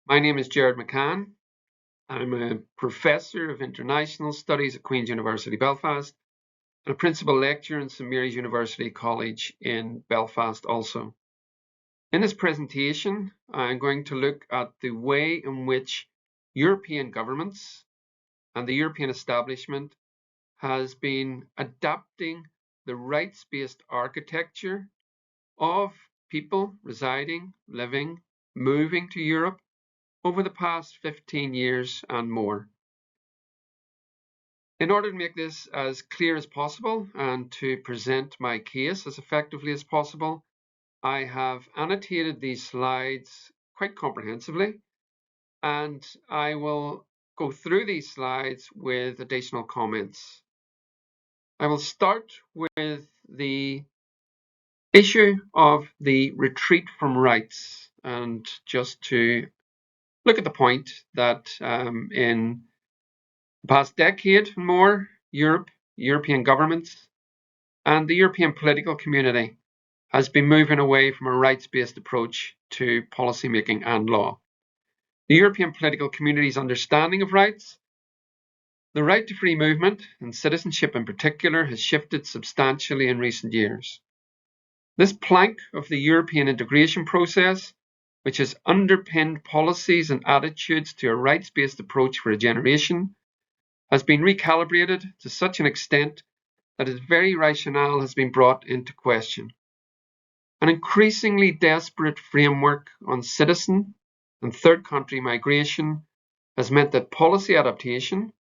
My name is Gerard McCann. I'm a Professor of International Studies at Queen's University Belfast and a Principal Lecturer in St Mary's University College in Belfast also. In this presentation, I'm going to look at the way in which European governments and the European establishment has been adapting the rights-based architecture of people residing, living, moving to Europe over the past 15 years and more. In order to make this as clear as possible and to present my case as effectively as possible, I have annotated these slides quite comprehensively, and I will go through these slides with additional comments. I will start with the issue of the retreat from rights, and just to look at the point that in the past decade and more, European governments, and the European political community has been moving away from a rights-based approach to policymaking and law. The European political community's understanding of rights, the right to free movement and citizenship in particular, has shifted substantially in recent years. This plank of the European integration process, which has underpinned policies and attitudes to a rights-based approach for a generation, has been recalibrated to such an extent that its very rationale has been brought into question. An increasingly desperate framework on citizen and third country migration has meant that policy adaptation,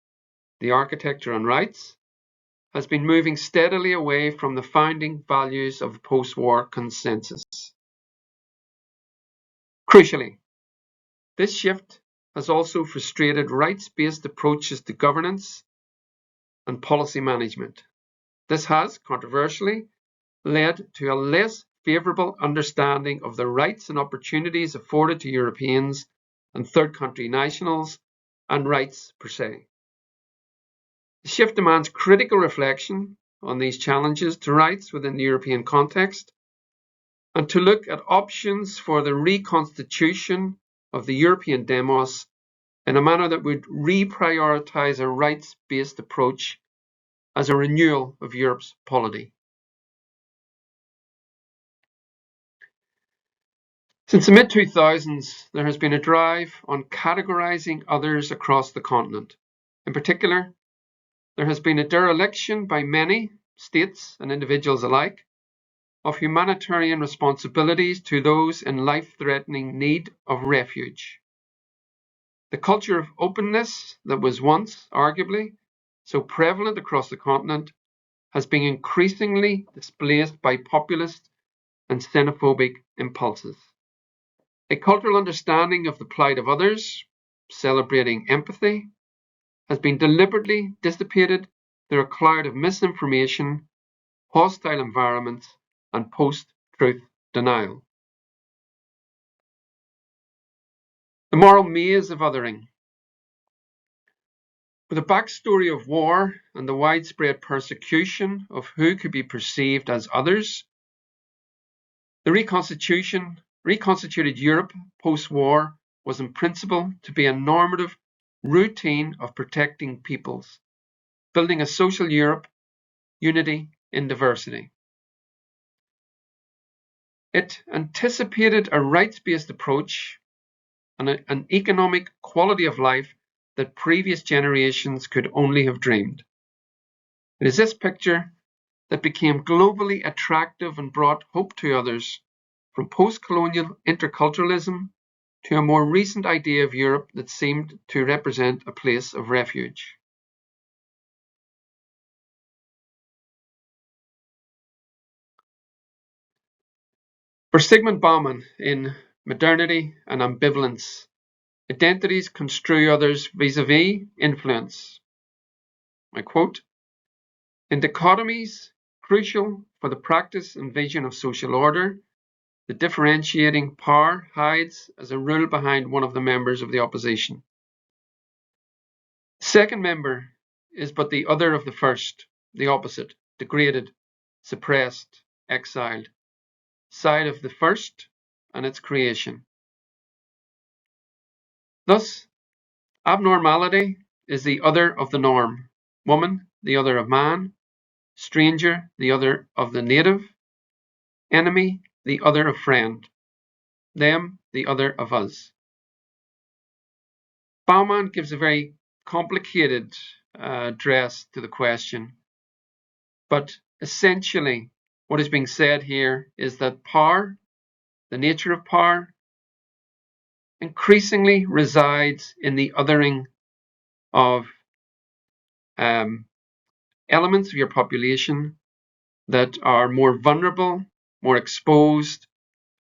the architecture on rights, has been moving steadily away from the founding values of the post-war consensus. Crucially, this shift has also frustrated rights-based approaches to governance and policy management. This has, controversially, led to a less favourable understanding of the rights and opportunities afforded to Europeans and third country nationals, and rights per se. The shift demands critical reflection on these challenges to rights within the European context, and to look at options for the reconstitution of the European demos in a manner that would reprioritise a rights-based approach as a renewal of Europe's polity. Since the mid-2000s, there has been a drive on categorising others across the continent. In particular, there has been a dereliction by many states and individuals alike of humanitarian responsibilities to those in life-threatening need of refuge. The culture of openness that was once, arguably, so prevalent across the continent has been increasingly displaced by populist and xenophobic impulses. A cultural understanding of the plight of others, celebrating empathy, has been deliberately dissipated through a cloud of misinformation, hostile environments, and post-truth denial. The moral maze of othering. With a backstory of war and the widespread persecution of who could be perceived as others, the reconstituted Europe post-war was in principle to be a normative routine of protecting peoples, building a social Europe, unity in diversity. It anticipated a rights-based approach and an economic quality of life that previous generations could only have dreamed. It is this picture that became globally attractive and brought hope to others, from post-colonial interculturalism to a more recent idea of Europe that seemed to represent a place of refuge. For Zygmunt Bauman, in Modernity and Ambivalence, identities construe others vis-a-vis influence. I quote, "In dichotomies crucial for the practice and vision of social order, the differentiating power hides as a rule behind one of the members of the opposition. The second member is but the other of the first, the opposite, degraded, suppressed, exiled, side of the first and its creation. Thus, abnormality is the other of the norm, woman the other of man, stranger the other of the native, enemy the other of friend, them the other of us. Bauman gives a very complicated address to the question, but essentially what is being said here is that power, the nature of power, increasingly resides in the othering of elements of your population that are more vulnerable, more exposed,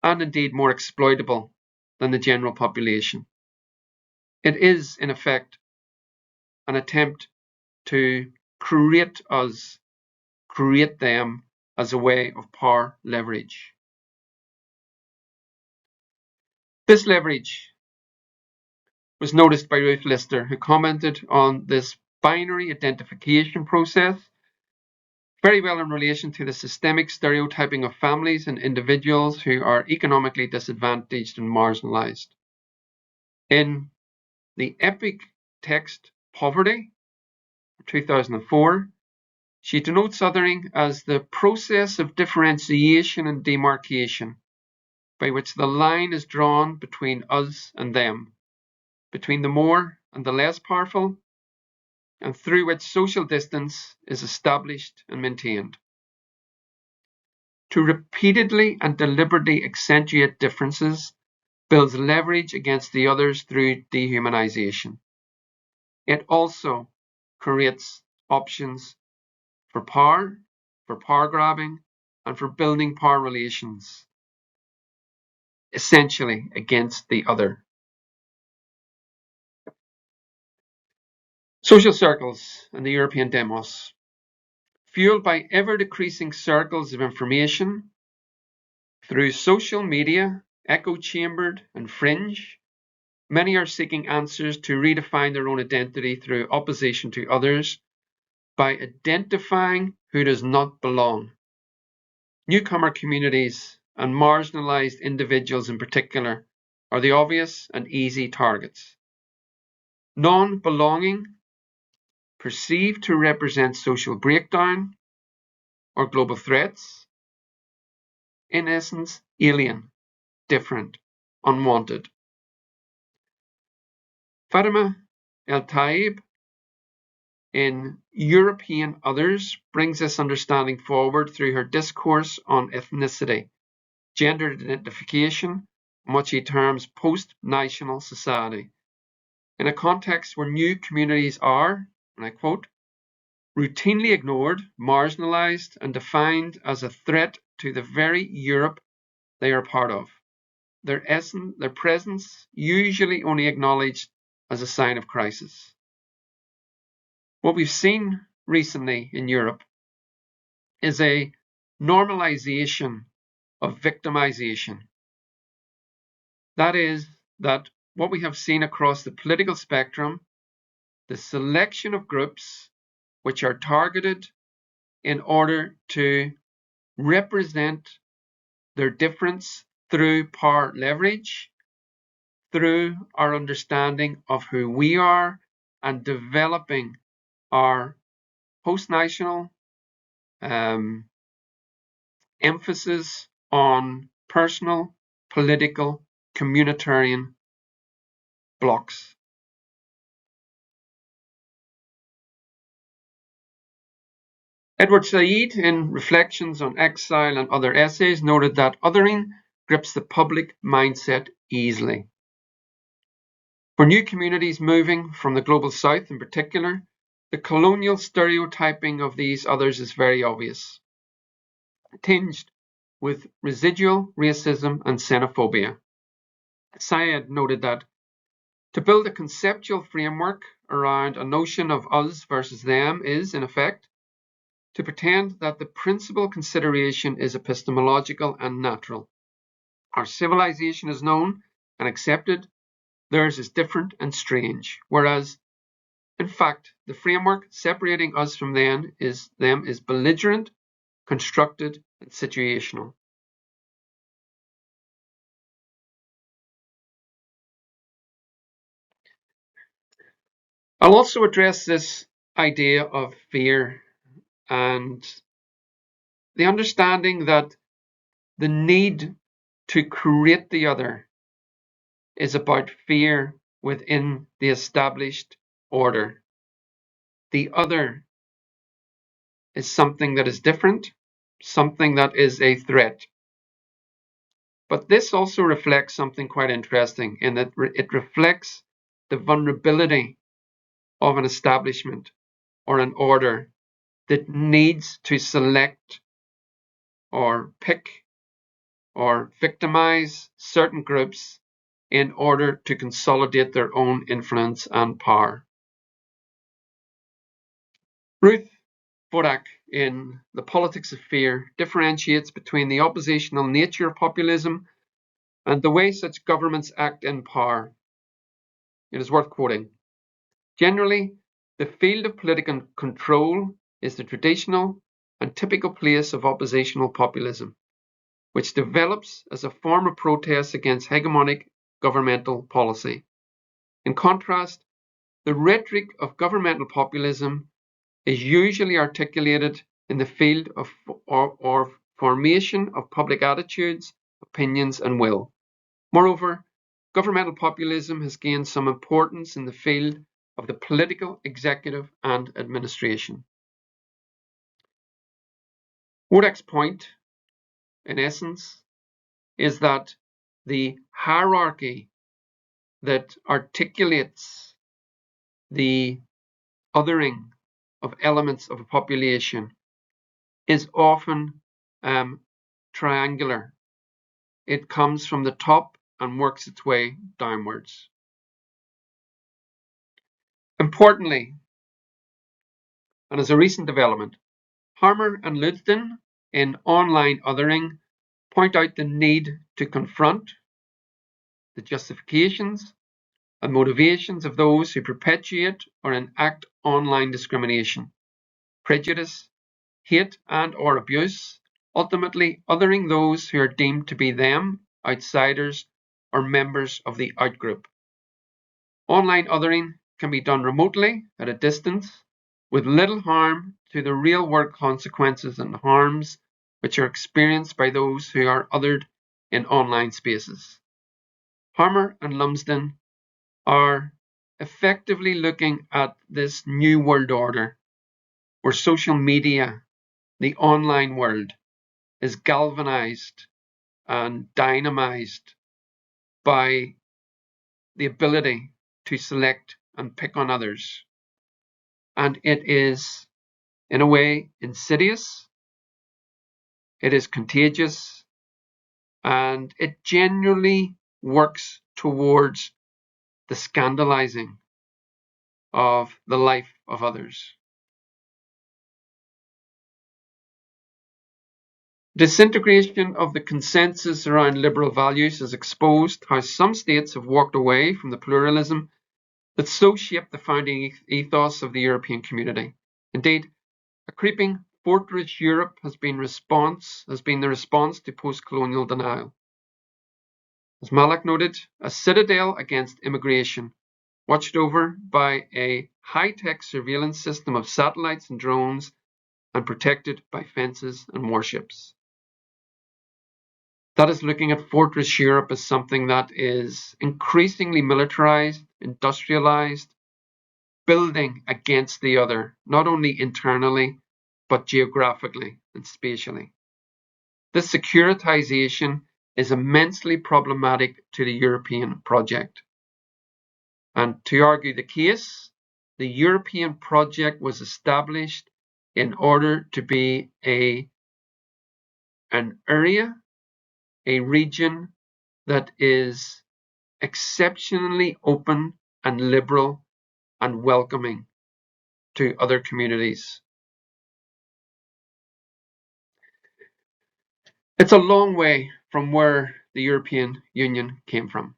and indeed more exploitable than the general population. It is, in effect, an attempt to create us, create them as a way of power leverage. This leverage was noticed by Ruth Lister, who commented on this binary identification process very well in relation to the systemic stereotyping of families and individuals who are economically disadvantaged and marginalized. In the epic text Poverty, 2004, she denotes othering as the process of differentiation and demarcation by which the line is drawn between us and them, between the more and the less powerful, and through which social distance is established and maintained. To repeatedly and deliberately accentuate differences builds leverage against the others through dehumanization. It also creates options for power grabbing, and for building power relations, essentially against the other. Social circles and the European demos. Fueled by ever-decreasing circles of information, through social media, echo-chambered and fringe, many are seeking answers to redefine their own identity through opposition to others by identifying who does not belong. Newcomer communities and marginalized individuals in particular are the obvious and easy targets. Non-belonging, perceived to represent social breakdown or global threats, in essence, alien, different, unwanted. Fatima El-Taib in European Others brings this understanding forward through her discourse on ethnicity, gender identification, and what she terms post-national society, in a context where new communities are, and I quote, routinely ignored, marginalized, and defined as a threat to the very Europe they are part of. Their presence usually only acknowledged as a sign of crisis. What we've seen recently in Europe is a normalization of victimization. That is, that what we have seen across the political spectrum, the selection of groups which are targeted in order to represent their difference through power leverage, through our understanding of who we are, and developing our post-national emphasis on personal, political, communitarian blocks. Edward Said, in Reflections on Exile and Other Essays, noted that othering grips the public mindset easily. For new communities moving from the global south in particular, the colonial stereotyping of these others is very obvious, tinged with residual racism and xenophobia. Syed noted that to build a conceptual framework around a notion of us versus them is, in effect, to pretend that the principal consideration is epistemological and natural. Our civilization is known and accepted, theirs is different and strange, whereas, in fact, the framework separating us from them is belligerent, constructed, and situational. I'll also address this idea of fear and the understanding that the need to create the other is about fear within the established order. The other is something that is different, something that is a threat. But this also reflects something quite interesting in that it reflects the vulnerability of an establishment or an order that needs to select or pick or victimize certain groups in order to consolidate their own influence and power. Ruth Bodak, in The Politics of Fear, differentiates between the oppositional nature of populism and the way such governments act in power. It is worth quoting. Generally, the field of political control is the traditional and typical place of oppositional populism, which develops as a form of protest against hegemonic governmental policy. In contrast, the rhetoric of governmental populism is usually articulated in the field of or formation of public attitudes, opinions, and will. Moreover, governmental populism has gained some importance in the field of the political, executive, and administration. Wodak's point, in essence, is that the hierarchy that articulates the othering of elements of a population is often triangular. It comes from the top and works its way downwards. Importantly, and as a recent development, Harmer and Ludsden in Online Othering point out the need to confront the justifications and motivations of those who perpetuate or enact online discrimination, prejudice, hate and or abuse, ultimately othering those who are deemed to be them, outsiders, or members of the outgroup. Online othering can be done remotely at a distance with little harm to the real world consequences and harms which are experienced by those who are othered in online spaces. Harmer and Lumsden are effectively looking at this new world order where social media, the online world, is galvanized and dynamized by the ability to select and pick on others. And it is, in a way, insidious, it is contagious, and it genuinely works towards the scandalizing of the life of others. Disintegration of the consensus around liberal values has exposed how some states have walked away from the pluralism that so shaped the founding ethos of the European community. Indeed, a creeping fortress Europe has been the response to post-colonial denial. As Malak noted, a citadel against immigration, watched over by a high-tech surveillance system of satellites and drones, and protected by fences and warships. That is looking at fortress Europe as something that is increasingly militarized, industrialized, building against the other, not only internally, but geographically and spatially. This securitization is immensely problematic to the European project. And to argue the case, the European project was established in order to be an area, a region that is exceptionally open and liberal and welcoming to other communities. It's a long way from where the European Union came from.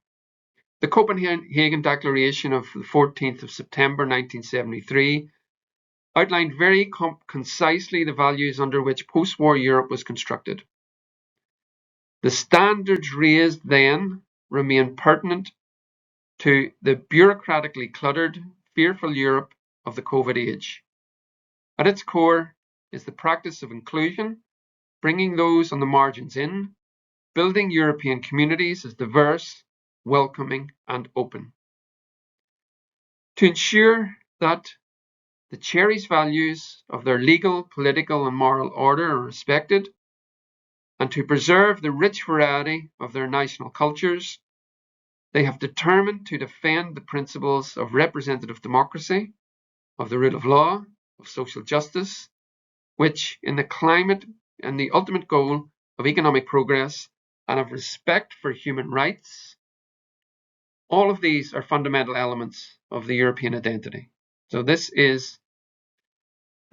The Copenhagen Declaration of the 14th of September 1973 outlined very concisely the values under which post-war Europe was constructed. The standards raised then remain pertinent to the bureaucratically cluttered, fearful Europe of the COVID age. At its core is the practice of inclusion, bringing those on the margins in, building European communities as diverse, welcoming, and open. To ensure that the cherished values of their legal, political, and moral order are respected, and to preserve the rich variety of their national cultures, they have determined to defend the principles of representative democracy, of the rule of law, of social justice, which, in the climate and the ultimate goal of economic progress and of respect for human rights, all of these are fundamental elements of the European identity. So this is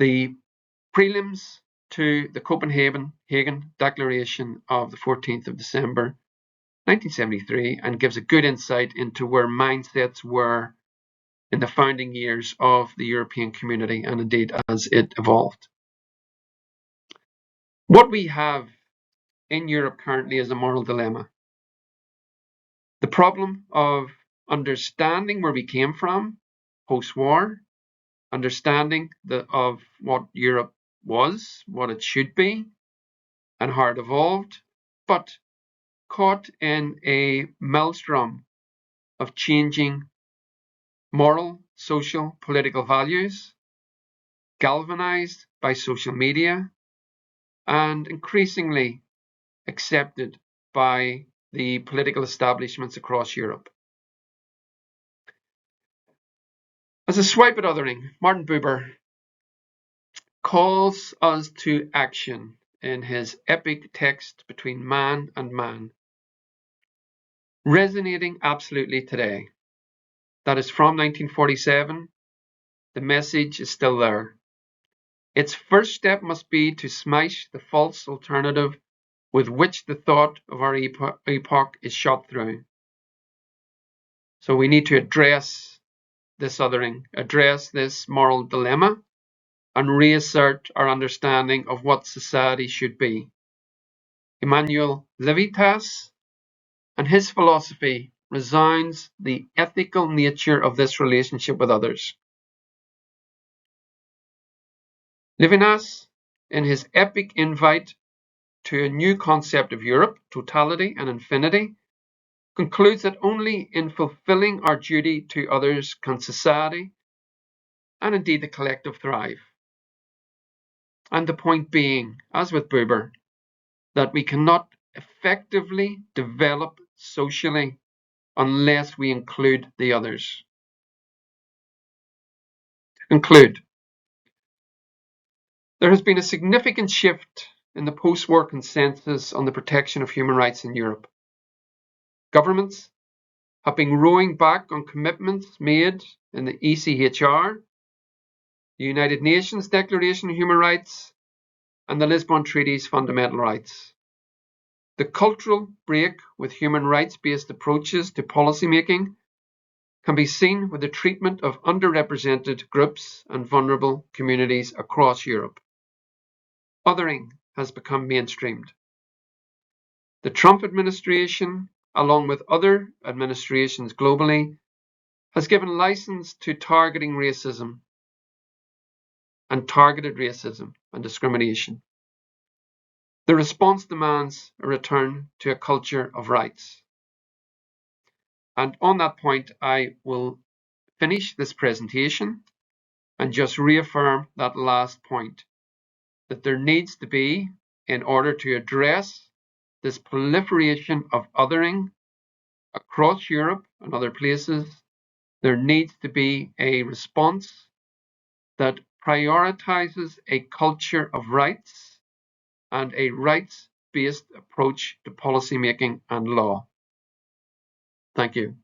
the prelims to the Copenhagen Declaration of the 14th of December 1973, and gives a good insight into where mindsets were in the founding years of the European community, and indeed as it evolved. What we have in Europe currently is a moral dilemma. The problem of understanding where we came from post-war, understanding of what Europe was, what it should be, and how it evolved, but caught in a maelstrom of changing moral, social, political values, galvanized by social media, and increasingly accepted by the political establishments across Europe. As a swipe at othering, Martin Buber calls us to action in his epic text Between Man and Man, resonating absolutely today. That is from 1947. The message is still there. Its first step must be to smash the false alternative with which the thought of our epoch is shot through. So we need to address this othering, address this moral dilemma, and reassert our understanding of what society should be. Emmanuel Levitas and his philosophy resounds the ethical nature of this relationship with others. Levinas, in his epic invite to a new concept of Europe, totality and infinity, concludes that only in fulfilling our duty to others can society, and indeed the collective, thrive. And the point being, as with Buber, that we cannot effectively develop socially unless we include the others. To conclude, there has been a significant shift in the post-war consensus on the protection of human rights in Europe. Governments have been rowing back on commitments made in the ECHR, the United Nations Declaration of Human Rights, and the Lisbon Treaty's fundamental rights. The cultural break with human rights-based approaches to policymaking can be seen with the treatment of underrepresented groups and vulnerable communities across Europe. Othering has become mainstreamed. The Trump administration, along with other administrations globally, has given license to targeting racism and targeted racism and discrimination. The response demands a return to a culture of rights. And on that point, I will finish this presentation and just reaffirm that last point, that there needs to be, in order to address this proliferation of othering across Europe and other places, there needs to be a response that prioritizes a culture of rights and a rights-based approach to policymaking and law. Thank you.